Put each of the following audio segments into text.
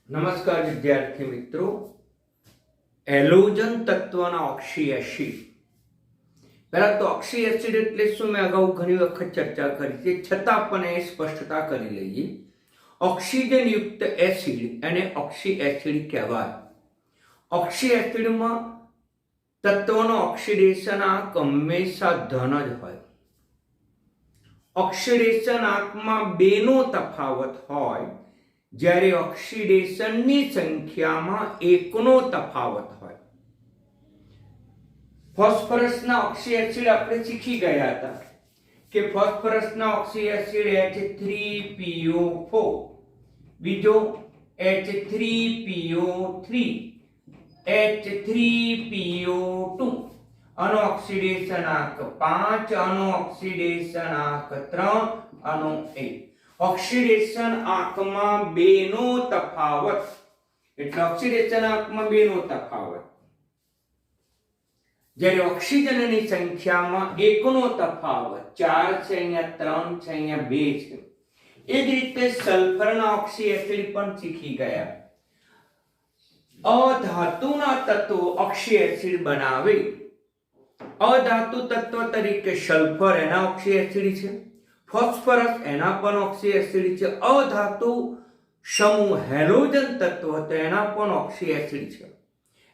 નમસ્કાર વિદ્યાર્થી મિત્રો, હેલોજન તત્વના ઓક્સી એસિડ. પહેલા તો ઓક્સી એસિડ એટલે શું મેં અગાઉ ઘણી વખત ચર્ચા કરી છે, છતાં પણ એ સ્પષ્ટતા કરી લઈએ. ઓક્સિજન યુક્ત એસિડ એને ઓક્સી એસિડ કહેવાય. ઓક્સી એસિડમાં તત્વનો ઓક્સિડેશન આંક હંમેશા ધન જ હોય. ઓક્સિડેશન આંકમાં બેનો તફાવત હોય, જ્યારે ઓક્સિડેશનની સંખ્યામાં એકનો તફાવત હોય. ફોસ્ફરસના ઓક્સી એસિડ આપણે શીખી ગયા હતા કે ફોસ્ફરસના ઓક્સી એસિડ H3PO4, બીજો H3PO3, H3PO2, આનો ઓક્સિડેશન આંક 5, આનો ઓક્સિડેશન આંક 3, આનો 1. ઓક્સિડેશન આંકમાં બેનો તફાવત એટલે ઓક્સિડેશન આંકમાં બેનો તફાવત, જ્યારે ઓક્સિજનની સંખ્યામાં એકનો તફાવત 4 છે, અહીંયા 3 છે, અહીંયા 2 છે. એ જ રીતે સલ્ફરના ઓક્સી એસિડ પણ શીખી ગયા. અધાતુના તત્વો ઓક્સી એસિડ બનાવે. અધાતુ તત્વ તરીકે સલ્ફર એના ઓક્સી એસિડ છે, ફોસ્ફરસ એના પણ ઓક્સી એસિડ છે. અધાતુ સમૂહ હેલોજન તત્વ તો એના પણ ઓક્સી એસિડ છે.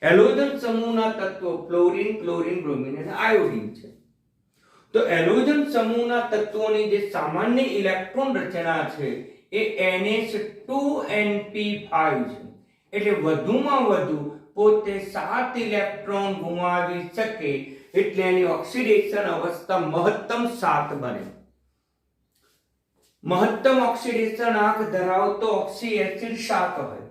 હેલોજન સમૂહના તત્વો ફ્લોરિન, ક્લોરિન, બ્રોમિન અને આયોડિન છે. તો હેલોજન સમૂહના તત્વોની જે સામાન્ય ઇલેક્ટ્રોન રચના છે એ NH2np5 છે. એટલે વધુમાં વધુ પોતે 7 ઇલેક્ટ્રોન ગુમાવી શકે, એટલે એની ઓક્સિડેશન અવસ્થા મહત્તમ 7 બને. મહત્તમ ઓક્સિડેશન આંક ધરાવતો ઓક્સી એસિડ 7 હોય.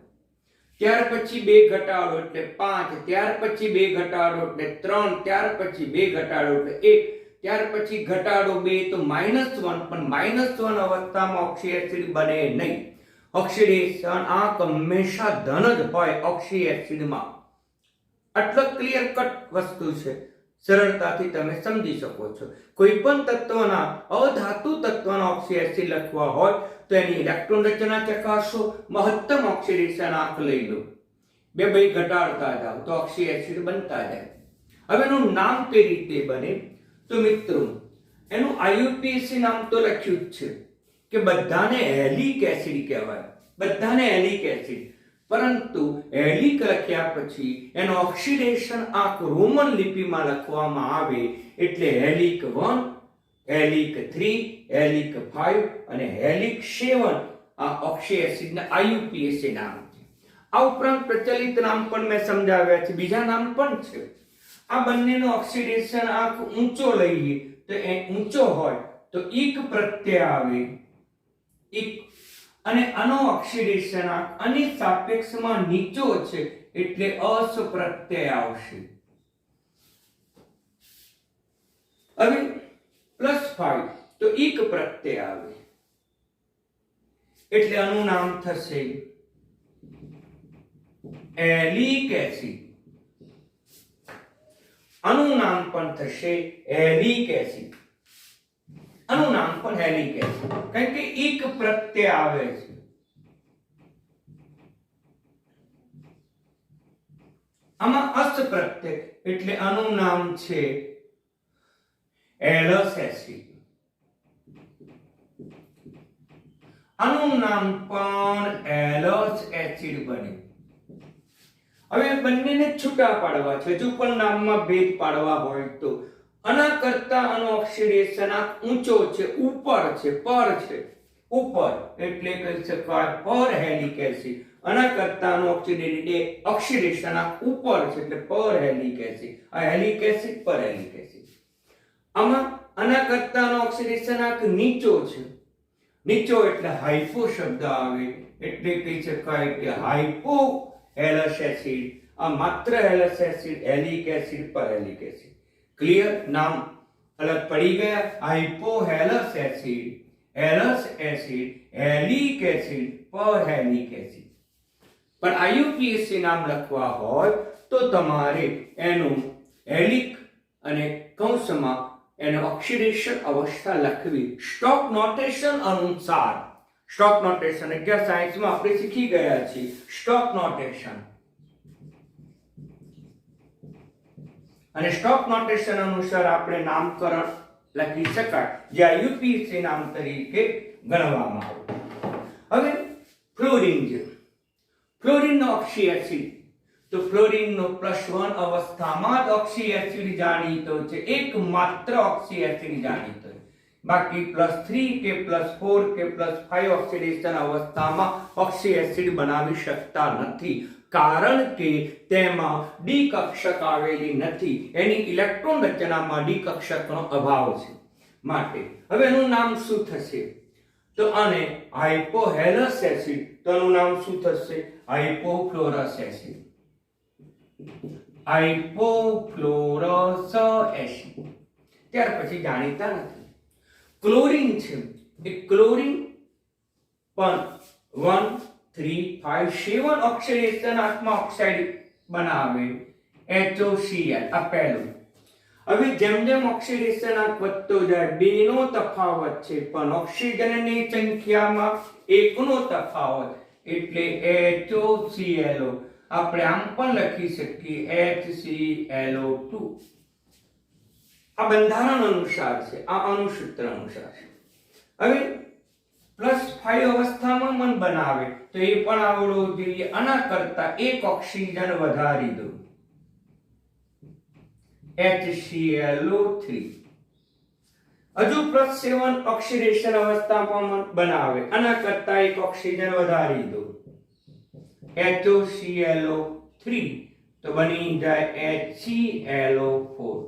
ત્યાર પછી 2 ઘટાડો એટલે 5, ત્યાર પછી 2 ઘટાડો એટલે 3, ત્યાર પછી 2 ઘટાડો એટલે 1, ત્યાર પછી ઘટાડો 2 તો -1. પણ -1 અવસ્થામાં ઓક્સી એસિડ બને નહીં. ઓક્સિડેશન આંક હંમેશા ધન જ હોય ઓક્સી એસિડમાં. આટલો ક્લિયર કટ વસ્તુ છે, સરળતાથી તમે સમજી શકો છો. કોઈ પણ તત્વના અધાતુ તત્વના ઓક્સી એસિડ લખવા હોય તો એની ઇલેક્ટ્રોન રચના ચકાસો, મહત્તમ ઓક્સિડેશન આંક લઈ લો, 2 ઘટાડતા જાઓ તો ઓક્સી એસિડ બનતા જાય. હવે એનું નામ કઈ રીતે બને? તો મિત્રો એનું IUPAC નામ તો લખ્યું જ છે કે બધાને હેલિક એસિડ કહેવાય, બધાને હેલિક એસિડ. પરંતુ હેલિક લખ્યા પછી એનો ઓક્સિડેશન આંક રોમન લિપિમાં લખવામાં આવે એટલે હેલિક 1, હેલિક 3, હેલિક 5 અને હેલિક 7 આ ઓક્સી એસિડના IUPAC નામ છે. આ ઉપરાંત પ્રચલિત નામ પણ મેં સમજાવ્યા છે, બીજા નામ પણ છે. આ બંનેનો ઓક્સિડેશન આંક ઊંચો લઈએ તો એ ઊંચો હોય તો ઇક પ્રત્યય આવે, ઇક. અને આનો ઓક્સિડેશન આંક આની સાપેક્ષમાં નીચો છે એટલે અસ પ્રત્યય આવશે. હવે +5 તો ઇક પ્રત્યય આવે એટલે આનું નામ થશે એલિક એસિડ. આનું નામ પણ થશે હેલિક એસિડ. આનું નામ પણ હેલિક એસિડ, કારણ કે ઇક પ્રત્યય આવે છે. આમાં અસ પ્રત્યય એટલે આનું નામ છે એલસ એસિડ. આનું નામ પણ એલસ એસિડ બને. હવે બંનેને છૂટા પાડવા છે, જો પણ નામમાં ભેદ પાડવા હોય તો. આના કરતા આનો ઓક્સિડેશન આંક ઊંચો છે, ઉપર છે, પર છે, ઉપર એટલે કહી શકાય પર હેલિક એસિડ. આના કરતા આનો ઓક્સિડેશન આંક ઉપર છે એટલે પર હેલિક એસિડ. આ હેલિક એસિડ, પર હેલિક એસિડ. આમાં આના કરતા આનો ઓક્સિડેશન આંક નીચો છે, નીચો એટલે હાઇપો શબ્દ આવે એટલે કહી શકાય કે હાઇપો હેલસ એસિડ. આ માત્ર હેલસ એસિડ, હેલિક એસિડ, પર હેલિક એસિડ. ક્લિયર? નામ અલગ પડી ગયા. હાઇપોહેલસ એસિડ, હેલસ એસિડ, હેલિક એસિડ, પરહેલિક એસિડ. પણ IUPAC નામ લખવા હોય તો તમારે એનું હેલિક અને કૌંસમાં એને ઓક્સિડેશન અવસ્થા લખવી સ્ટોક નોટેશન અનુસાર. સ્ટોક નોટેશન 1160 માં આપણે શીખી ગયા છીએ સ્ટોક નોટેશન. અને સ્ટોક નોટેશન અનુસાર આપણે નામકરણ લખી શકાય જે આઈયુપીએસી નામ તરીકે ગણવામાં આવે. હવે ફ્લોરિન છે. ફ્લોરિનનો ઓક્સી એસિડ તો ફ્લોરિનનો +1 અવસ્થામાં જ ઓક્સી એસિડ જાણીતો છે, એકમાત્ર ઓક્સી એસિડ જાણીતો છે. બાકી +3 કે +4 કે +5 ઓક્સિડેશન અવસ્થામાં ઓક્સી એસિડ બનાવી શકતા નથી, કારણ કે તેમાં ડી કક્ષક આવેલી નથી, એની ઇલેક્ટ્રોન રચનામાં ડી કક્ષકનો અભાવ છે. માટે હવે એનું નામ શું થશે? તો આને હાઇપોહેલસ એસિડ, તો એનું નામ શું થશે? હાઇપોફ્લોરસ એસિડ. હાઇપોફ્લોરસ એસિડ. ત્યાર પછી જાણીતા નથી ક્લોરીન છે. એ ક્લોરીન પણ 1 3 5 7 ઓક્સિડેશન આત્મા ઓક્સાઇડ બનાવે HOCl આ પહેલું. હવે જેમ જેમ ઓક્સિડેશન આંક વધતો જાય બેનો તફાવત છે, પણ ઓક્સિજનની સંખ્યામાં એકનો તફાવત એટલે HOClO આપણે આમ પણ લખી શકીએ HClO2. આ બંધારણ અનુસાર છે, આ અણુસૂત્ર અનુસાર છે. હવે +5 અવસ્થામાં મન બનાવે તો એ પણ આવડવો જોઈએ. આના કરતા એક ઓક્સિજન વધારી દો HClO3. હજુ +7 ઓક્સિડેશન અવસ્થામાં મન બનાવે, આના કરતા એક ઓક્સિજન વધારી દો HOClO3 તો બની જાય HClO4.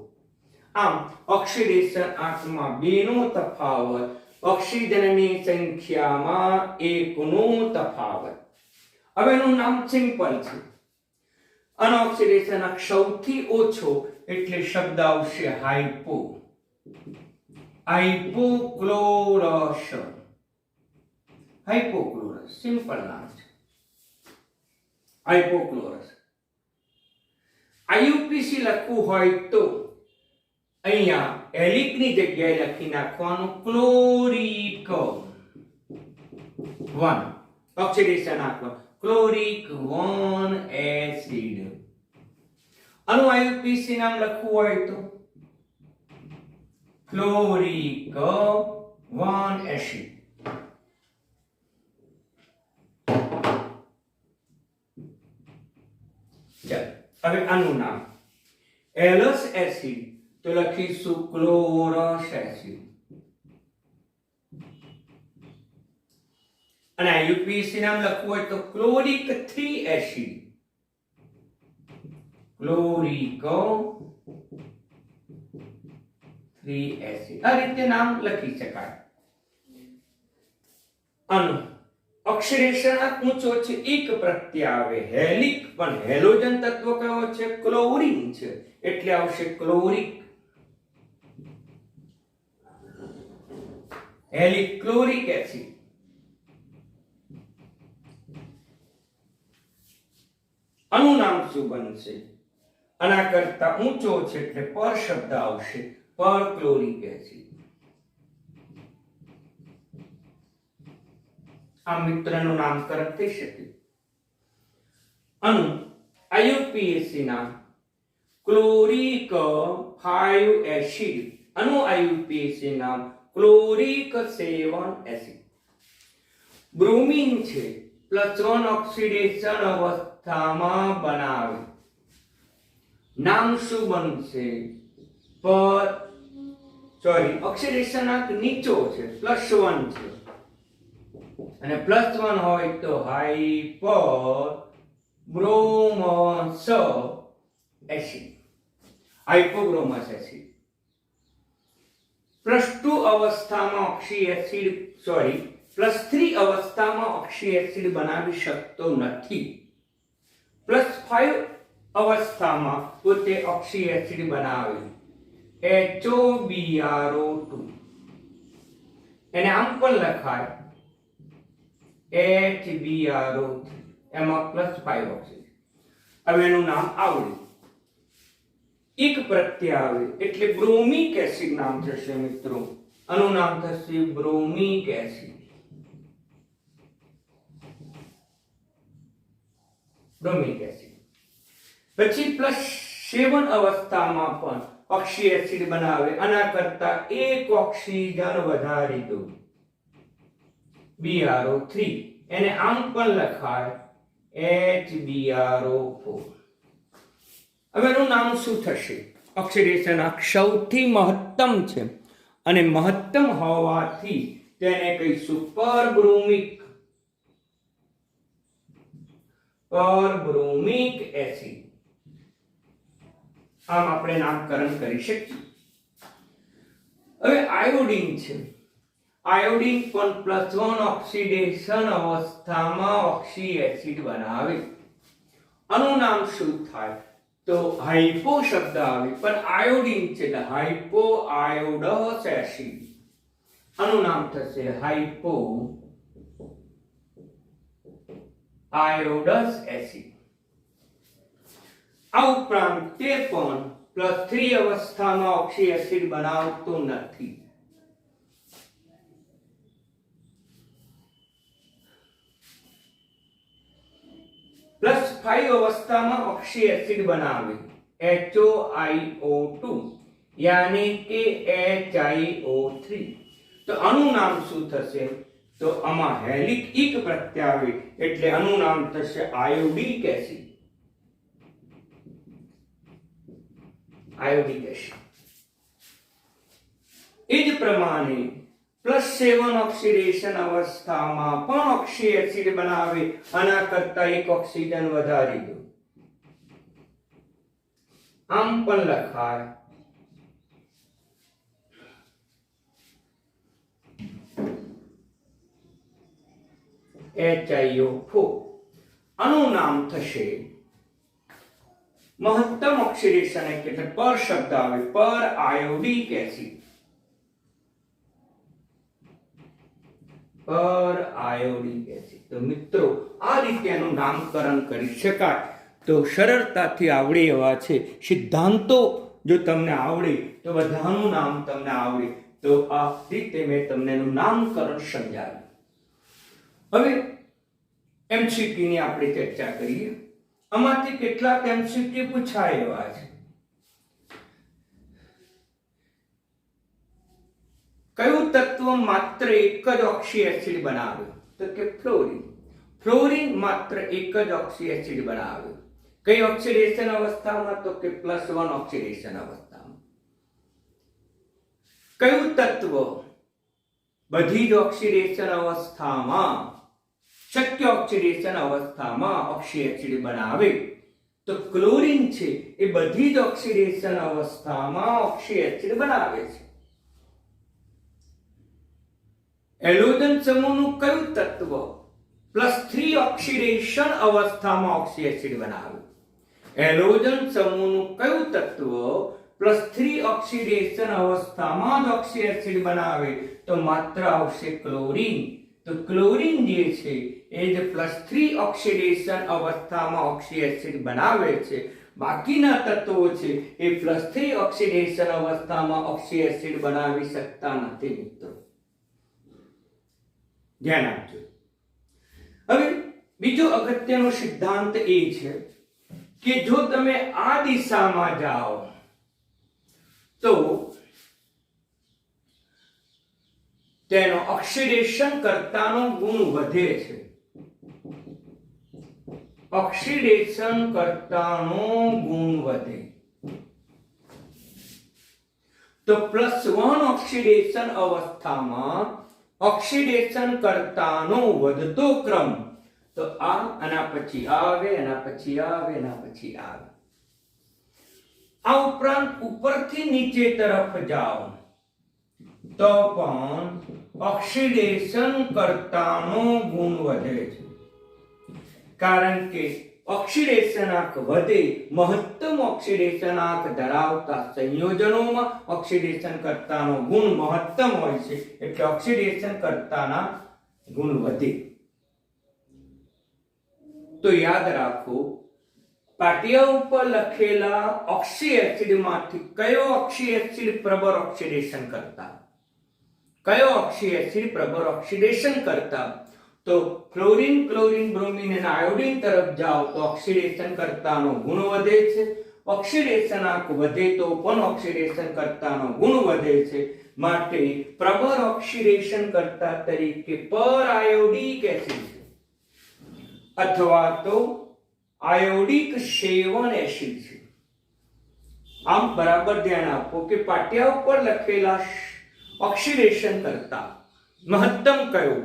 આમ ઓક્સિડેશન આંકમાં બેનો તફાવત, ઓક્સિજનની સંખ્યામાં એકનો તફાવત. હવે એનું નામ સિમ્પલ છે. અનઓક્સિડેશન આંક સૌથી ઓછો એટલે શબ્દ આવશે હાઇપો. હાઇપોક્લોરસ. હાઇપોક્લોરસ સિમ્પલ નામ છે હાઇપોક્લોરસ. આઈયુપીસી લખવું હોય તો અહીંયા એલિક ની જગ્યાએ લખી નાખવાનું ક્લોરિક 1 ઓક્સિડેશન આપો ક્લોરિક 1 એસિડ. આનું આઈયુપીસી નામ લખવું હોય તો ક્લોરિક 1 એસિડ. હવે આનું નામ એલસ એસિડ તો લખીશું ક્લોરસ એસિડ. અને આઈયુપીએસી નામ લખવું હોય તો ક્લોરિક 3 એસિડ. ક્લોરિક 3 એસિડ આ રીતે નામ લખી શકાય. આનું ઓક્સિડેશન આંક ઊંચો છે, એક પ્રત્યય આવે હેલિક, પણ હેલોજન તત્વ કયો છે? ક્લોરીન છે, એટલે આવશે ક્લોરિક. હેલિક ક્લોરિક એસિડ. આનું નામ શું બનશે? આના કરતા ઊંચો છે એટલે પર શબ્દ આવશે પર ક્લોરિક એસિડ. આ મિત્રનું નામકરણ થઈ શકે. આનું આઈયુપીએસી નામ ક્લોરિક 5 એસિડ. આનું આઈયુપીએસી નામ ક્લોરિક 7 એસિડ. બ્રોમિન છે, +1 ઓક્સિડેશન અવસ્થામાં બનાવે. નામ શું બનશે? ઓક્સિડેશન આંક નીચો છે, +1 છે, અને +1 હોય તો હાઇપર બ્રોમસ એસિડ. હાઇપોબ્રોમસ એસિડ. +2 અવસ્થામાં ઓક્સી એસિડ +3 અવસ્થામાં ઓક્સી એસિડ બનાવી શકતો નથી. +5 અવસ્થામાં પોતે ઓક્સી એસિડ બનાવે HOBRO2. એને આમ પણ લખાય HBRO3. એમાં +5 ઓક્સિજન. હવે એનું નામ આવડ્યું. એક પ્રત્યય આવે એટલે બ્રોમિક એસિડ નામ થશે મિત્રો. આનું નામ થશે બ્રોમિક એસિડ. બ્રોમિક એસિડ. પછી +7 અવસ્થામાં પણ ઓક્સી એસિડ બનાવે. આના કરતા એક ઓક્સિજન વધારી દો, BrO3. એને આમ પણ લખાય HbRO4. હવે એનું નામ શું થશે? ઓક્સિડેશન સૌથી મહત્તમ છે અને મહત્તમ હોવાથી તેને કહીશું પરબ્રોમિક એસિડ. આમ આપણે નામકરણ કરી શકીએ. હવે આયોડીન છે. આયોડીન પણ +1 ઓક્સિડેશન અવસ્થામાં ઓક્સી એસિડ બનાવે. આનું નામ શું થાય? તો હાઇપો શબ્દ આવે, પણ આયોડીન છે એટલે હાઇપો આયોડસ એસિડ. આનું નામ થશે હાઇપો આયોડસ એસિડ. આ ઉપરાંત તે પણ +3 અવસ્થામાં ઓક્સી એસિડ બનાવતો નથી. +5 અવસ્થામાં ઓક્સી એસિડ બનાવે, HOiO2 યાની કે HiO3. તો આનું નામ શું થશે? તો આમાં હેલિક ઇક પ્રત્યય આવે એટલે આનું નામ થશે આયોડિક એસિડ. આયોડિક એસિડ. એ જ પ્રમાણે +7 ઓક્સિડેશન અવસ્થામાં પણ ઓક્સી એસિડ બનાવે. આના કરતા એક ઓક્સિજન વધારી દો, આમ પણ લખાય HiO4. આનું નામ થશે મહત્તમ ઓક્સિડેશન એટલે પર શબ્દ આવે, પર આયોડિક એસિડ. પર આયોડિક એસિડ. તો મિત્રો આ રીતે એનું નામકરણ કરી શકાય. તો સરળતાથી આવડે એવા છે સિદ્ધાંતો. જો તમને આવડે તો બધાનું નામ તમને આવડે. તો આ રીતે મેં તમને એનું નામકરણ સમજાવ્યું. હવે MCQ ની આપણે ચર્ચા કરીએ. આમાંથી કેટલાક MCQ પૂછાય એવા છે. કયું તત્વ માત્ર એક જ ઓક્સી એસિડ બનાવે? તો કે ફ્લોરિન. ફ્લોરિન માત્ર એક જ ઓક્સી એસિડ બનાવે. કઈ ઓક્સિડેશન અવસ્થામાં? તો કે +1 ઓક્સિડેશન અવસ્થામાં. કયું તત્વ બધી જ ઓક્સિડેશન અવસ્થામાં, શક્ય ઓક્સિડેશન અવસ્થામાં ઓક્સી એસિડ બનાવે? તો ક્લોરીન છે એ બધી જ ઓક્સિડેશન અવસ્થામાં ઓક્સી એસિડ બનાવે છે. હેલોજન સમૂહનું કયું તત્વ +3 ઓક્સિડેશન અવસ્થામાં ઓક્સી એસિડ બનાવે? હેલોજન સમૂહનું કયું તત્વ +3 ઓક્સિડેશન અવસ્થામાં જ ઓક્સી એસિડ બનાવે? તો માત્ર આવશે ક્લોરીન. તો ક્લોરીન જે છે એ જ +3 ઓક્સિડેશન અવસ્થામાં ઓક્સી એસિડ બનાવે છે. બાકીના તત્વો છે એ +3 ઓક્સિડેશન અવસ્થામાં ઓક્સી એસિડ બનાવી શકતા નથી મિત્રો. ધ્યાન આપજો. હવે બીજો અગત્યનો સિદ્ધાંત એ છે કે જો તમે આ દિશામાં જાઓ તો તેનો ઓક્સિડેશન કર્તાનો ગુણ વધે છે. ઓક્સિડેશન કર્તાનો ગુણ વધે. તો +1 ઓક્સિડેશન અવસ્થામાં ઓક્સિડેશન કર્તાનો વધતો ક્રમ. તો આના પછી આવે, આના પછી આવે, આના પછી આવે. આ ઉપરાંત ઉપરથી નીચે તરફ જાઓ તો પણ ઓક્સિડેશન કર્તાનો ગુણ વધે છે. કારણ કે ઓક્સિડેશનાંક વધે, મહત્તમ ઓક્સિડેશનાંક ધરાવતા સંયોજનોમાં ઓક્સિડેશન કર્તાનો ગુણ મહત્તમ હોય છે એટલે ઓક્સિડેશન કર્તાના ગુણ વધે. તો યાદ રાખો, પાટિયા ઉપર લખેલા ઓક્સી એસિડમાંથી કયો ઓક્સી એસિડ પ્રબળ ઓક્સિડેશન કરતા? કયો ઓક્સી એસિડ પ્રબળ ઓક્સિડેશન કરતા? તો ક્લોરીન ક્લોરીન બ્રોમિન અને આયોડિન તરફ જાઓ તો ઓક્સિડેશન કર્તાનો ગુણ વધે છે, ઓક્સિડેશનાંક વધે તો પણ ઓક્સિડેશન કર્તાનો ગુણ વધે છે, માટે પ્રબળ ઓક્સિડેશન કર્તા તરીકે પર-આયોડિક એસિડ છે અથવા તો આયોડિક સેવન એસિડ છે. આમ બરાબર ધ્યાન આપો કે પાટિયા ઉપર લખેલા ઓક્સિડેશન કરતા મહત્તમ કયો?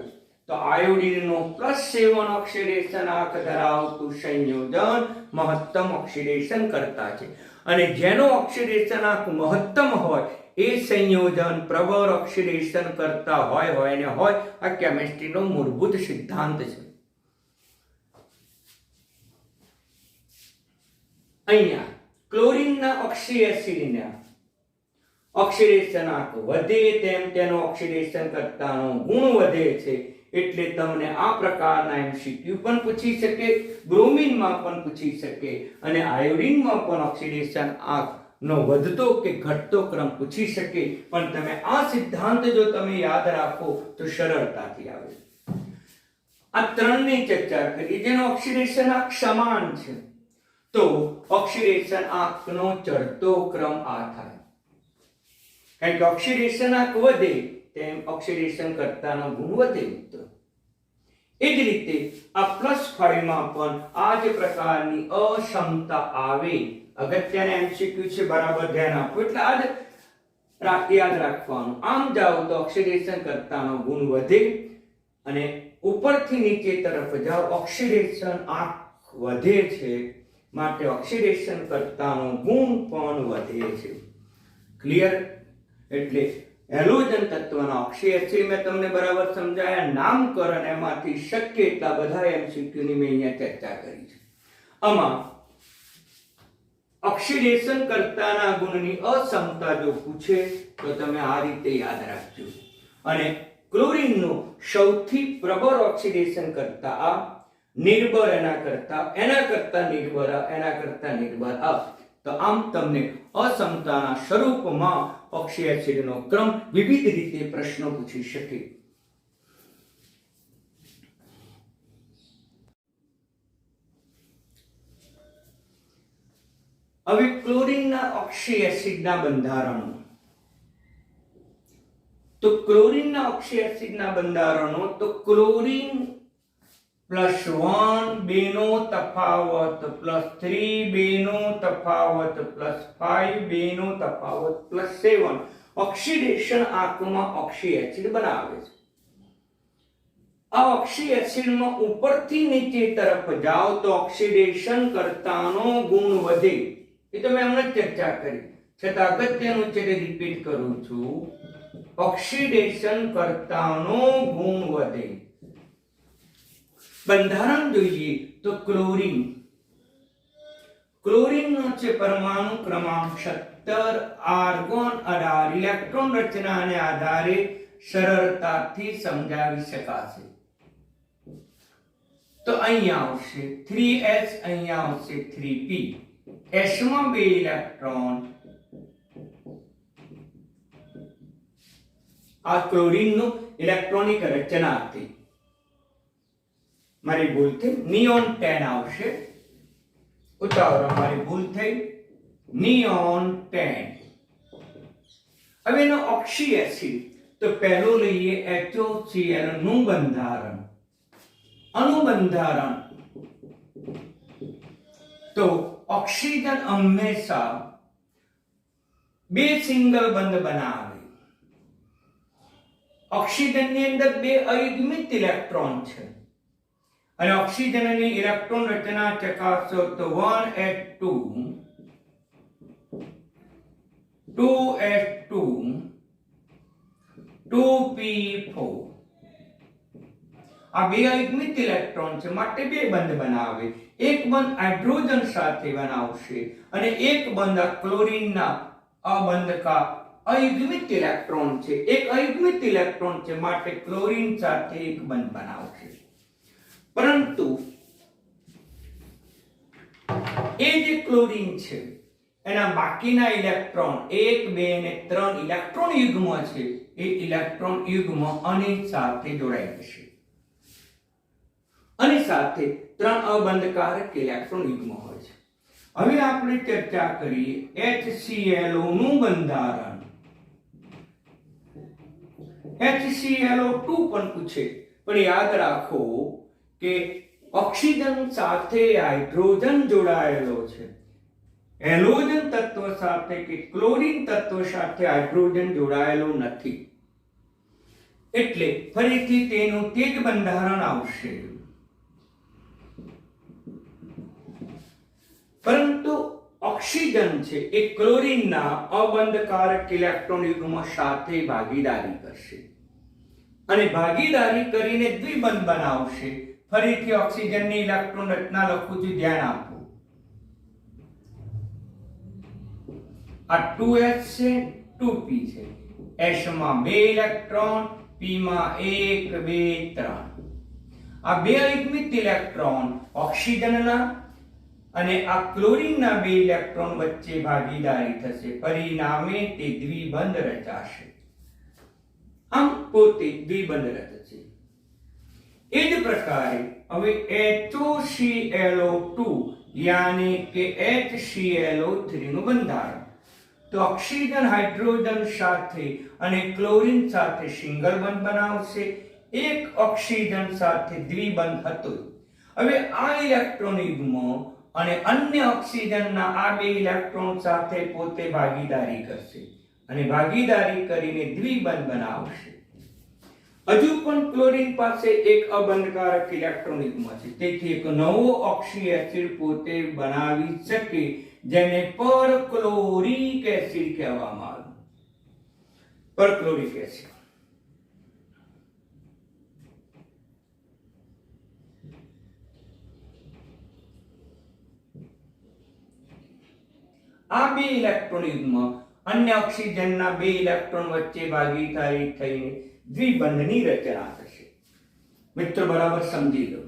તો આયોડિનનો +7 ઓક્સિડેશનાંક ધરાવતું સંયોજન મહત્તમ ઓક્સિડેશન કરતા છે અને જેનો ઓક્સિડેશનાંક મહત્તમ હોય એ સંયોજન પ્રબળ ઓક્સિડેશન કરતા હોય ને હોય. આ કેમિસ્ટ્રીનો મૂળભૂત સિદ્ધાંત છે. અહીંયા ક્લોરીનના ઓક્સી એસિડના ઓક્સિડેશનાંક વધે તેમ તેનો ઓક્સિડેશન કરતાનો ગુણ વધે છે. એટલે તમને આ પ્રકારના એમસીક્યુ પણ પૂછી શકે, બ્રોમિનમાં પણ પૂછી શકે અને આયોડિનમાં પણ ઓક્સિડેશન નો વધતો કે ઘટતો ક્રમ પૂછી શકે. પણ તમે આ સિદ્ધાંત જો તમે યાદ રાખો તો સરળતાથી આવે. આ ત્રણની ચર્ચા કરી જેનો ઓક્સિડેશન આંક સમાન છે. તો ઓક્સિડેશન આંકનો ચડતો ક્રમ આ થાય, કારણ કે ઓક્સિડેશન આંક વધે તેમ ઓક્સિડેશન કરતાનો ગુણ વધે. એ જ રીતે આ +5 માં પણ આ જ પ્રકારની અસમતા આવે. અગત્યના એમસીક્યુ છે, બરાબર ધ્યાન આપો. એટલે આ જ યાદ રાખવાનું. આમ જાઓ તો ઓક્સિડેશન કરતાનો ગુણ વધે અને ઉપરથી નીચે તરફ જાઓ ઓક્સિડેશન આંક વધે છે, માટે ઓક્સિડેશન કરતાનો ગુણ પણ વધે છે. ક્લિયર? એટલે હેલોજન તત્વના ઓક્સી એસિડ મેં તમને બરાબર સમજાયા. નામકરણ એમાંથી શક્ય એટલા બધા એમસીક્યુ ની મેં અહીંયા ચર્ચા કરી છે. આમાં ઓક્સિડેશન કરતાના ગુણની અસમતા જો પૂછે તો તમે આ રીતે યાદ રાખજો. અને ક્લોરીનનો સૌથી પ્રબળ ઓક્સિડેશન કરતા આ, નિર્બળ એના કરતા નિર્બળ આ. તો આમ તમને અસમતાના સ્વરૂપમાં ઓક્સી એસિડનો ક્રમ વિવિધ રીતે પ્રશ્નો પૂછી શકે. હવે ક્લોરીનના ઓક્સી એસિડના બંધારણો. તો ક્લોરીનના ઓક્સી એસિડના બંધારણો તો ક્લોરીન +1 બેનો તફાવત, +3 બેનો તફાવત, +5 બેનો તફાવત, +7 ઓક્સિડેશન આંકમાં ઓક્સી એસિડ બનાવે છે. આ ઓક્સી એસિડમાં ઉપરથી નીચે તરફ જાઓ તો ઓક્સિડેશન કરતાનો ગુણ વધે. એ તો મેં હમણાં ચર્ચા કરી, છતાં અગત્યનું છે તે રિપીટ કરું છું. ઓક્સિડેશન કરતાનો ગુણ વધે. બંધારણ જોઈએ તો ક્લોરીનનો છે પરમાણુ ક્રમાંક 17, આર્ગોન 18. ઇલેક્ટ્રોન રચનાને આધારે સરળતાથી સમજાવી શકાશે. તો અહીંયા આવશે 3s, અહીંયા આવશે 3p. s માં 2 ઇલેક્ટ્રોન. આ ક્લોરીનનું ઇલેક્ટ્રોનિક રચના હતી. મારી ભૂલ થઈ, નિયોન 10 આવશે. ઉતાવળ, મારી ભૂલ થઈ, નિયોન 10. હવે એનો ઓક્સી એસિડ તો પહેલું લઈએ HOCl નું બંધારણ. અણુબંધારણ તો ઓક્સિજન હંમેશા 2 સિંગલ બંધ બનાવે. ઓક્સિજનની અંદર 2 અયુગ્મિત ઇલેક્ટ્રોન છે અને ઓક્સિજનની ઇલેક્ટ્રોન રચના ચકાસો તો 1s2 2s2 2p4. આ 2 અયુગ્મિત ઇલેક્ટ્રોન છે, માટે 2 બંધ બનાવે. એક બંધ હાઇડ્રોજન સાથે બનાવશે અને એક બંધ આ ક્લોરીનના અબંધ કા અયુગ્મિત ઇલેક્ટ્રોન છે. એક અયુગ્મિત ઇલેક્ટ્રોન છે, માટે ક્લોરીન સાથે એક બંધ બનાવશે. પરંતુ એ જે ક્લોરીન છે એના બાકીના ઇલેક્ટ્રોન 1, 2 અને 3 ઇલેક્ટ્રોન યુગ્મ છે, એ ઇલેક્ટ્રોન યુગ્મ આની સાથે જોડાઈ જશે. અને સાથે 3 અબંધકારક ઇલેક્ટ્રોન યુગ્મ હોય છે. હવે આપણે ચર્ચા કરીએ HClO નું બંધારણ. HClO2 પણ પૂછે, પણ યાદ રાખો કે ઓક્સિજન સાથે હાઇડ્રોજન જોડાયેલો છે. હેલોજન તત્વ સાથે કે ક્લોરીન તત્વ સાથે હાઇડ્રોજન જોડાયેલો નથી, એટલે ફરીથી તેનું તે જ બંધારણ આવશે. પરંતુ ઓક્સિજન છે એ ક્લોરીનના અબંધકારક ઇલેક્ટ્રોન યુગ્મ સાથે ભાગીદારી કરશે અને ભાગીદારી કરીને દ્વિબંધ બનાવશે. ફરીથી ઓક્સિજનની ઇલેક્ટ્રોન રચના લખું છું, ધ્યાન આપો. આ 2s છે, 2p છે. s માં 2 ઇલેક્ટ્રોન, p માં 1 2 3. આ બે અયુગ્મિત ઇલેક્ટ્રોન ઓક્સિજનના અને આ ક્લોરીનના 2 ઇલેક્ટ્રોન વચ્ચે ભાગીદારી થશે. પરિણામે તે દ્વિબંધ રચાશે. આમ પોતે દ્વિબંધ રચશે. એ જ પ્રકારે હવે HOClO2 યાની કે HClO3 નું બંધારણ. તો ઓક્સિજન હાઇડ્રોજન સાથે અને ક્લોરીન સાથે સિંગલ બંધ બનાવશે. એક ઓક્સિજન સાથે દ્વિબંધ હતો. હવે આ ઇલેક્ટ્રોન યુગ્મ અને અન્ય ઓક્સિજનના આ 2 ઇલેક્ટ્રોન સાથે પોતે ભાગીદારી કરશે અને ભાગીદારી કરીને દ્વિબંધ બનાવશે. હજુ પણ ક્લોરીન પાસે એક અબંધકારક ઇલેક્ટ્રોન યુગ્મ છે, તેથી એક નવો ઓક્સી એસિડ પોતે બનાવી શકે, જેને પરક્લોરિક એસિડ કહેવામાં આવે. પરક્લોરિક એસિડ. આ 2 ઇલેક્ટ્રોન યુગ્મ અન્ય ઓક્સિજનના 2 ઇલેક્ટ્રોન વચ્ચે ભાગીદારી થઈને દ્વિબંધની રચના થશે. મિત્રો બરાબર સમજી લો.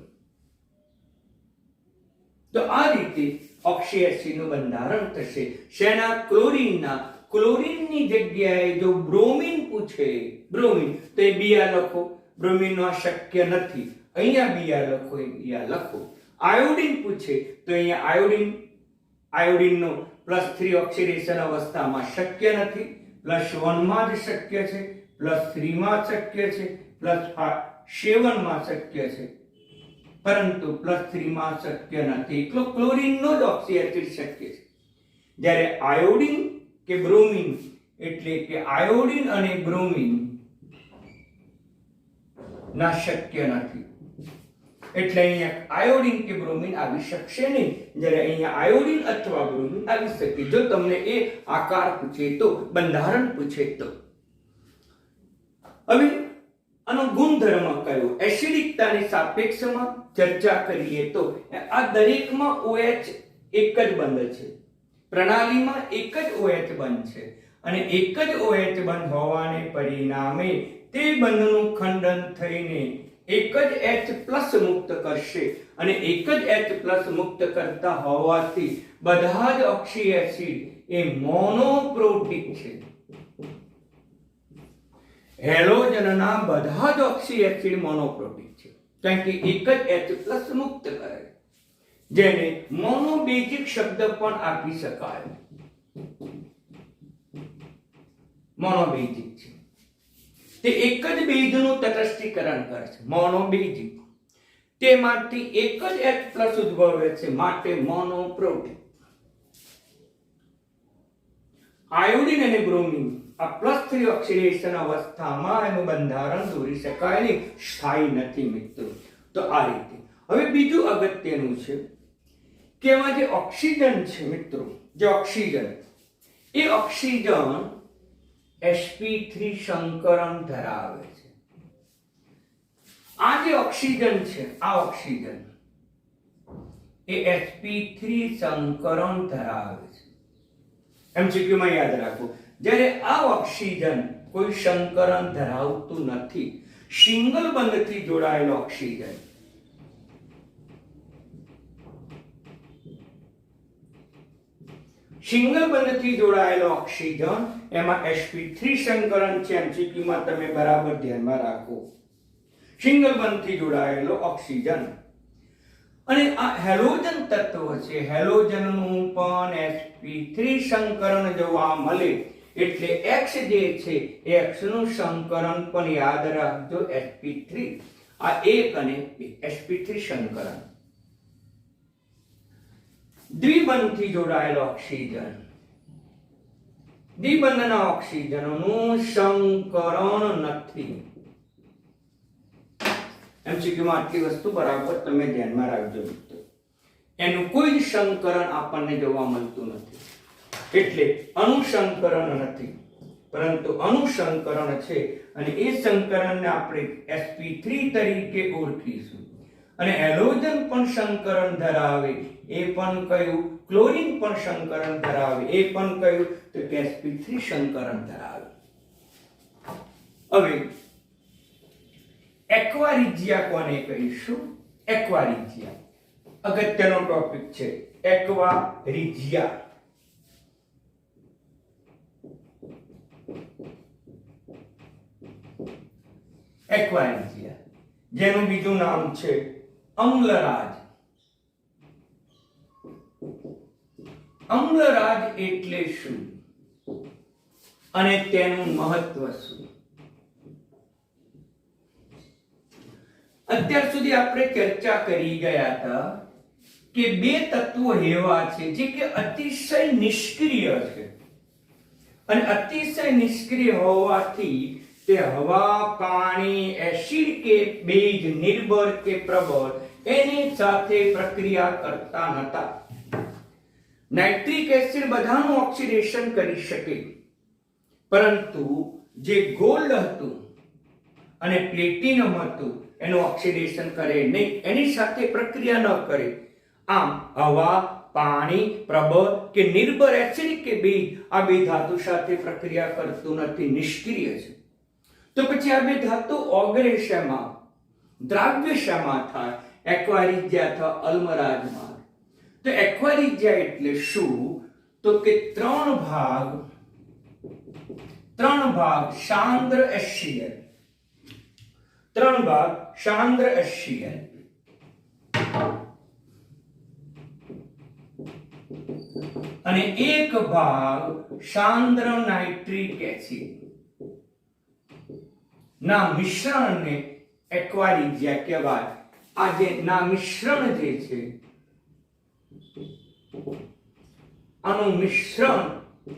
તો આ રીતે ઓક્સી એસિડનું બંધારણ થશે. શેના? ક્લોરીનના. ક્લોરીનની જગ્યાએ જો બ્રોમિન પૂછે, બ્રોમિન, તો એ બીઆર લખો. બ્રોમિન નો શક્ય નથી, અહીંયા બીઆર લખો, અહીંયા લખો. આયોડિન પૂછે તો અહીંયા આયોડિનનો +3 ઓક્સિડેશન અવસ્થામાં શક્ય નથી, +1 માં જ શક્ય છે, +3 માં શક્ય છે, +7 માં શક્ય છે, પરંતુ +3 માં શક્ય નથી. એટલો ક્લોરીનનો જ ઓક્સી એસિડ શક્ય છે. જ્યારે આયોડિન કે બ્રોમિન, એટલે કે આયોડિન અને બ્રોમિન ના શક્ય નથી, એટલે અહીંયા આયોડિન કે બ્રોમિન આવી શકશે નહીં. જ્યારે અહીંયા આયોડિન અથવા બ્રોમિન આવી શકે, જો તમને એ આકાર પૂછે તો, બંધારણ પૂછે તો. હવે આનો ગુણધર્મ કયો? એસિડિકતાની સાપેક્ષમાં ચર્ચા કરીએ તો આ દરેકમાં OH એક જ બંધ છે, પ્રણાલીમાં એક જ OH બંધ છે, અને એક જ OH બંધ હોવાને પરિણામે તે બંધનું ખંડન થઈને એક જ H+ મુક્ત કરશે, અને એક જ H+ મુક્ત કરતા હોવાથી બધા જ ઓક્સી એસિડ એ મોનોપ્રોટિક છે. હેલોજનના બધા જ ઓક્સી એસિડ મોનોપ્રોટિક છે, કારણ કે એક જ H+ મુક્ત કરે, જેને મોનોબેઝિક શબ્દ પણ આપી શકાય. મોનોબેઝિક છે, તે એક જ બેઝનું તટસ્થીકરણ કરે છે, મોનોબેઝિક. તેમાંથી એક જ H+ ઉદ્ભવે છે, માટે મોનોપ્રોટિક. આયોડિન અને બ્રોમિન આ +3 ઓક્સિડેશન અવસ્થામાં એનું બંધારણ દોરી શકાય નહીં, સ્થાયી નથી મિત્રો. તો આ રીતે. હવે બીજું અગત્યનું છે કે એમાં જે ઓક્સિજન છે મિત્રો, જે ઓક્સિજન, એ ઓક્સિજન sp3 સંકરણ ધરાવે છે. આ જે ઓક્સિજન છે, આ ઓક્સિજન એ sp3 સંકરણ ધરાવે છે. MCQ માં યાદ રાખો, જ્યારે આ ઓક્સિજન કોઈ સંકરણ ધરાવતું નથી, સિંગલ બંધથી જોડાયેલો ઓક્સિજન, સિંગલ બંધથી જોડાયેલો ઓક્સિજન, એમાં sp3 સંકરણ છે. MCQ માં તમે બરાબર ધ્યાનમાં રાખો. સિંગલ બંધથી જોડાયેલો ઓક્સિજન અને આ હેલોજન તત્વ છે, હેલોજનનું પણ sp3 સંકરણ જોવા મળે એટલે X જે છે X નું સંકરણ પણ યાદ રાખજો sp3. આ 1 અને 2 sp3 સંકરણ. દ્વિબંધથી જોડાયેલો ઓક્સિજન, દ્વિબંધના ઓક્સિજનનું સંકરણ નથી. એમસીક્યુમાં આટલી વસ્તુ બરાબર તમે ધ્યાનમાં રાખજો મિત્રો. એનું કોઈ જ સંકરણ આપણને જોવા મળતું નથી એટલે અણુસંકરણ નથી, પરંતુ અણુસંકરણ છે અને એ સંકરણને આપણે sp3 તરીકે ઓળખીશું. અને હેલોજન પણ સંકરણ ધરાવે, એ પણ કયું, ક્લોરીન પણ સંકરણ ધરાવે, એ પણ કયું, તો કે sp3 સંકરણ ધરાવે. હવે એક્વારિજિયા કોને કહીશું? એક્વારિજિયા અગત્યનો ટોપિક છે. એક્વારિજિયા એક્વારિજિયા જેનું બીજું નામ છે અમ્લરાજ. અમ્લરાજ એટલે શું અને તેનું મહત્વ શું? અત્યાર સુધી આપણે ચર્ચા કરી ગયા હતા કે બે તત્વો એવા છે જે કે અતિશય નિષ્ક્રિય છે અને અતિશય નિષ્ક્રિય હોવાથી તે હવા, પાણી, એસિડ કે બેઝ, નિર્બળ કે પ્રબળ એની સાથે પ્રક્રિયા કરતા નહોતા. નાઇટ્રિક એસિડ બધાનું ઓક્સિડેશન કરી શકે, પરંતુ જે ગોલ્ડ હતું અને પ્લેટિનમ હતું એનું ઓક્સિડેશન કરે નહીં, એની સાથે પ્રક્રિયા ન કરે. આમ હવા, પાણી, પ્રબળ કે નિર્બળ, એસિડ કે બેઝ આ બે ધાતુ સાથે પ્રક્રિયા કરતું નથી, નિષ્ક્રિય છે. તો પછી આ બે ધાતુ ઓગળે શેમાં? દ્રાવ્ય શેમાં થાય? એક્વારિજિયા અથવા અલ્મરાજમાં. તો એક્વારિજિયા એટલે શું? તો કે ત્રણ ભાગ સાંદ્ર HCl, ત્રણ ભાગ સાંદ્ર HCl અને એક ભાગ સાંદ્ર નાઇટ્રિક એસિડ ના મિશ્રણને એક્વારિજિયા કહેવાય. આ જે ના મિશ્રણ જે છે આનું મિશ્રણ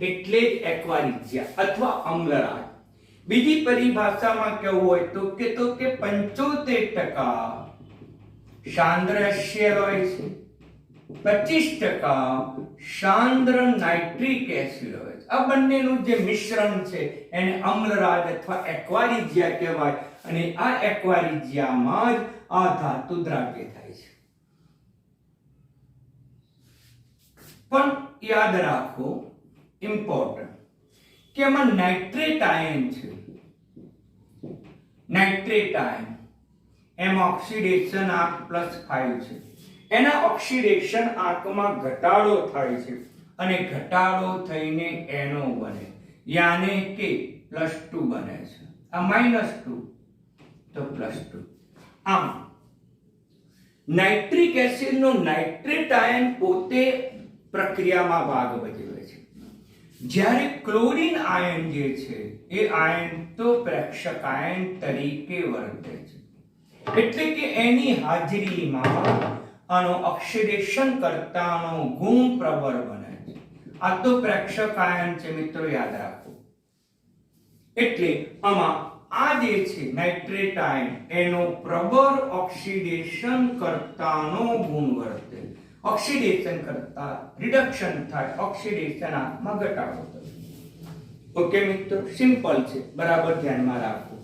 એટલે જ એક્વારિજિયા અથવા અમ્લરાજ. બીજી પરિભાષામાં કેવું હોય તો કે 75% સાંદ્ર HCl હોય છે, 25% સાંદ્ર નાઇટ્રિક એસિડ હોય છે. આ બંનેનું જે મિશ્રણ છે એને અમ્લરાજ અથવા એક્વારિજિયા કહેવાય અને આ એક્વારિજિયામાં જ આ ધાતુ દ્રાવ્ય થાય છે. પણ યાદ રાખો, ઇમ્પોર્ટન્ટ, કે એમાં નાઇટ્રેટ આયન છે. નાઇટ્રેટ આયન એમાં ઓક્સિડેશન આંક +5 છે. એના ઓક્સિડેશન આંકમાં ઘટાડો થાય છે અને ઘટાડો થઈને NO બને, યાને કે +2 બને છે. આ -2 તો +2. આમ નાઇટ્રિક એસિડ નો નાઇટ્રેટ આયન પોતે પ્રક્રિયામાં ભાગ ભજવે છે, જ્યારે ક્લોરીન આયન જે છે એ આયન તો પ્રેક્ષક આયન તરીકે વર્તે છે. એટલે કે એની હાજરીમાં આનો ઓક્સિડેશન કરતાનો ગુણ પ્રબળ બને છે. આ તો પ્રેક્ષક આયન છે મિત્રો, યાદ રાખો. એટલે આમાં આ જે છે નાઇટ્રેટ આયન એનો પ્રબળ ઓક્સિડેશન કરતાનો ગુણ વર્તે. ઓક્સિડેશન કરતા રિડક્શન થાય, ઓક્સિડેશન આંકમાં ઘટાડો થાય. ઓકે મિત્રો, સિમ્પલ છે, બરાબર ધ્યાનમાં રાખો.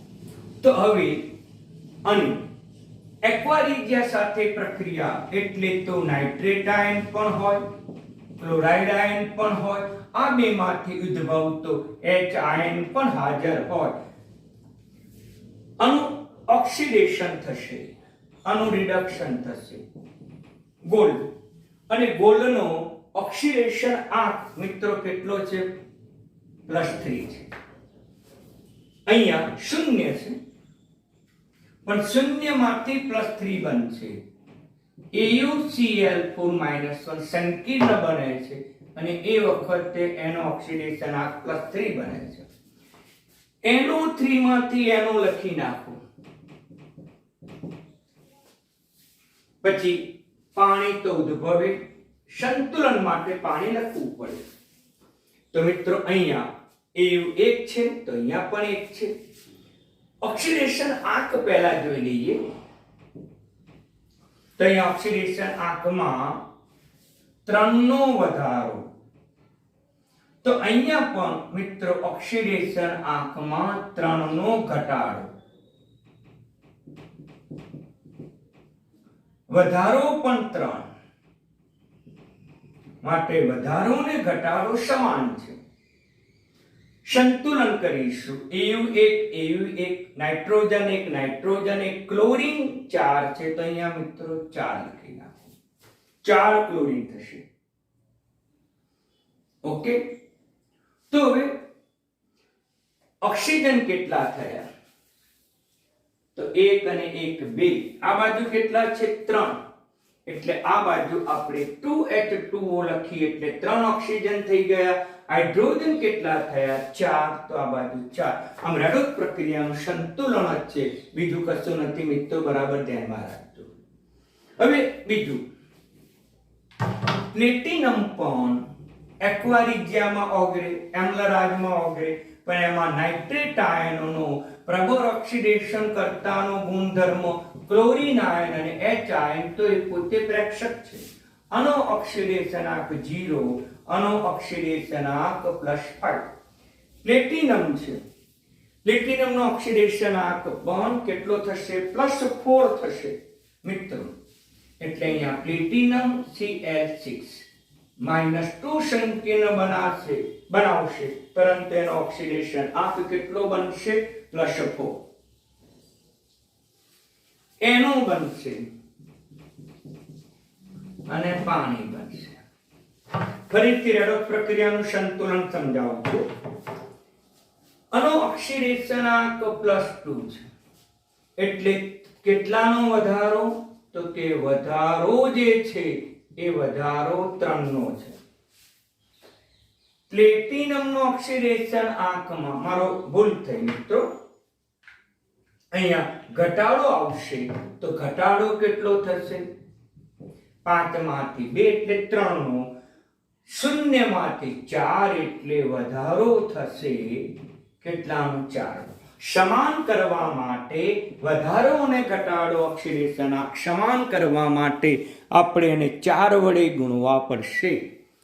તો હવે અને એક્વારિજિયા સાથે પ્રક્રિયા એટલે તો નાઇટ્રેટ આયન પણ હોય, ક્લોરાઇડ આયન પણ હોય, આ બેમાંથી ઉદ્ભવતો H આયન પણ હાજર હોય. આનું ઓક્સિડેશન થશે, આનું રિડક્શન થશે. ગોલ્ડ અને ગોલ્ડનો ઓક્સિડેશન આંક મિત્રો કેટલો છે? +3 છે. અહીંયા 0 છે, પણ 0 માંથી +3 બનશે AuCl4-1 સંકીર્ણ બને છે અને એ વખતે એનો ઓક્સિડેશન આંક +3 બને છે. NO3 માંથી NO લખી નાખો. પછી પાણી તો ઉદ્ભવે, સંતુલન માટે પાણી લખવું પડે. તો મિત્રો અહીંયા Au 1 છે તો અહીંયા પણ 1 છે. ઓક્સિડેશન આંક પહેલા જોઈ લઈએ. તો અહીંયા ઓક્સિડેશન આંકમાં 3 નો વધારો. તો અહીંયા પણ મિત્રો ઓક્સિડેશન આંકમાં 3 નો ઘટાડો. વધારો પણ 3, માટે વધારો ને ઘટાડો સમાન છે. સંતુલન કરીશું. Au1 નાઇટ્રોજન 1 ક્લોરીન 4 છે તો અહીંયા મિત્રો 4 લખી નાખો. 4 ક્લોરીન થશે. ઓકે. તો હવે ઓક્સિજન કેટલા થયા? તો 1 અને 1 2. આ બાજુ કેટલા છે? 3. એટલે આ બાજુ આપણે 2H2O લખીએ એટલે 3 ઓક્સિજન થઈ ગયા. હાઇડ્રોજન કેટલા થયા? 4. તો આ બાજુ 4. આમ રેડોક્સ પ્રક્રિયાનું સંતુલન જ છે, બીજું કશું નથી મિત્રો, બરાબર ધ્યાનમાં રાખજો. હવે બીજું, પ્લેટિનમ પણ એક્વારિજિયામાં ઓગળે, એમ્લરાજમાં ઓગળે, પણ એમાં નાઇટ્રેટ આયનોનો પ્રબળ ઓક્સિડેશન કરતાનો ગુણધર્મ ક્લોરીન આયન અને H આયન તો એ પોતે પ્રેક્ષક છે. આનો ઓક્સિડેશન આંક 0, આનો ઓક્સિડેશન આંક +5. પ્લેટિનમ છે, પ્લેટિનમનો ઓક્સિડેશન આંક પણ કેટલો થશે? +4 થશે મિત્રો. એટલે અહીંયા પ્લેટિનમ Cl6 -2 સંકીર્ણ બનાવશે, પરંતુ એનો ઓક્સિડેશન આંક કેટલો બનશે? +4. NO બનશે અને પાણી બનશે. ફરીથી રેડોક્સ પ્રક્રિયાનું સંતુલન સમજાવું છું. આનો ઓક્સિડેશન આંક +2 છે. એટલે કેટલાનો વધારો? તો કે વધારો જે છે એ વધારો 3 નો છે. પ્લેટિનમનો ઓક્સિડેશન આંકમાં મારો ભૂલ થઈ મિત્રો, અહીંયા ઘટાડો આવશે તો ઘટાડો કેટલો થશે? 5 માંથી 2 એટલે 3 નો, 0 માંથી 4 એટલે વધારો થશે કેટલાનો? 4. સમાન કરવા માટે વધારો અને ઘટાડો ઓક્સિડેશન આંક સમાન કરવા માટે આપણે એને 4 વડે ગુણવા પડશે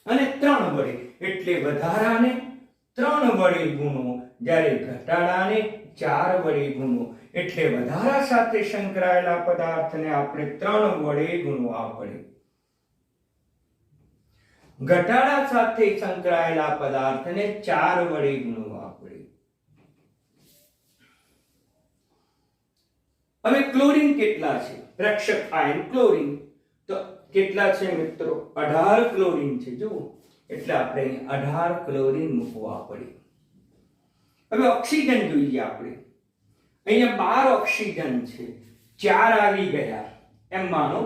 અને 3 વડે. એટલે વધારાને 3 વડે ગુણો, જ્યારે ઘટાડાને 4 વડે ગુણો. એટલે વધારા સાથે સંકળાયેલા પદાર્થને આપણે 3 વડે ગુણવા પડે. ઘટાડા સાથે સંકળાયેલા પદાર્થને 4 વડે ગુણવા પડે. હવે ક્લોરીન કેટલા છે? પ્રેક્ષક આયન ક્લોરીન તો કેટલા છે મિત્રો? 18 ક્લોરીન છે. જુઓ, એટલે આપણે 18 ક્લોરીન મૂકવા પડે. હવે ઓક્સિજન જોઈએ આપણે. અહીંયા 12 ઓક્સિજન છે, 4 આવી ગયા એમ માનો,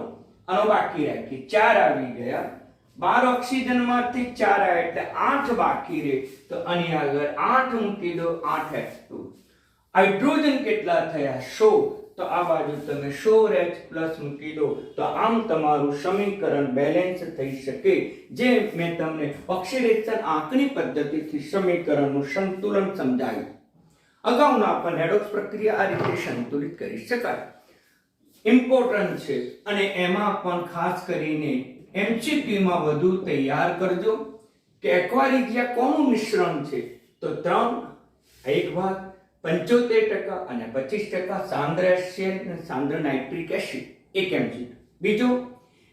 આનો બાકી રાખી 4 આવી ગયા. 12 ઓક્સિજન માંથી 4 આવ્યા એટલે 8 બાકી રહે. તો આની આગળ 8 મૂકી દો, 8H2. હાઇડ્રોજન કેટલા થયા? 16. તો આ બાજુ તમે 16H+ મૂકી દો. તો આમ તમારું સમીકરણ બેલેન્સ થઈ શકે. જે મેં તમને ઓક્સિડેશન આંકની પદ્ધતિથી સમીકરણનું સંતુલન સમજાવ્યું. અગાઉના પણ રેડોક્સ પ્રક્રિયા આ રીતે સંતુલિત કરી શકાય. ઇમ્પોર્ટન્ટ છે અને એમાં પણ ખાસ કરીને MCQ માં વધુ તૈયાર કરજો કે એક્વારિજિયા કોનું મિશ્રણ છે? તો 3 એક ભાગ 75% અને 25% સાંદ્ર HCl અને સાંદ્ર નાઇટ્રિક એસિડ. એક MCQ. બીજો,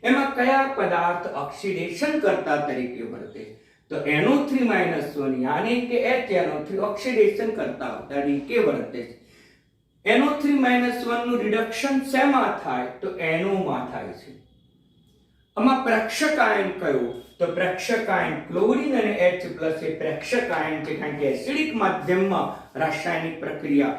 એમાં કયા પદાર્થ ઓક્સિડેશન કરતા તરીકે વર્તે? તો NO3-1 યાની કે HNO3 ઓક્સિડેશન કરતા તરીકે વર્તે છે. NO3-1 નું રિડક્શન શેમાં થાય? તો NO માં થાય છે. આમાં પ્રેક્ષક આયન કયો? તો પ્રેક્ષક આયન ક્લોરીન અને H+ એ પ્રેક્ષક આયન છે, કારણ કે એસિડિક માધ્યમમાં રાસાયણિક પ્રક્રિયા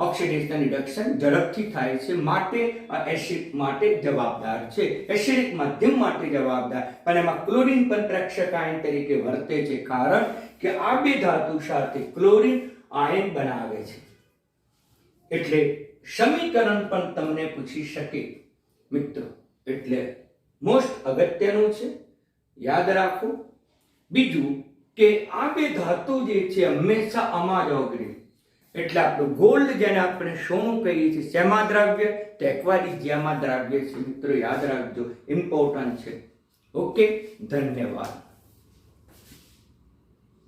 ઓક્સિડેશન રિડક્શન ઝડપથી થાય છે, માટે આ એસિડ માટે જવાબદાર છે, એસિડિક માધ્યમ માટે જવાબદાર. પણ એમાં ક્લોરીન પણ પ્રેક્ષક આયન તરીકે વર્તે છે, કારણ કે આ બે ધાતુ સાથે ક્લોરીન આયન બનાવે છે. એટલે સમીકરણ પણ તમને પૂછી શકે મિત્રો, એટલે મોસ્ટ અગત્યનું છે, યાદ રાખો. બીજું કે આ બે ધાતુ જે છે હંમેશા આમાં જ ઓગળે, એટલે આપણું ગોલ્ડ જેને આપણે સોનું કહીએ છીએ શેમાં દ્રાવ્ય, તો એક્વારિઝિયામાં દ્રાવ્ય છે મિત્રો, યાદ રાખજો, ઇમ્પોર્ટન્ટ છે. ઓકે, ધન્યવાદ.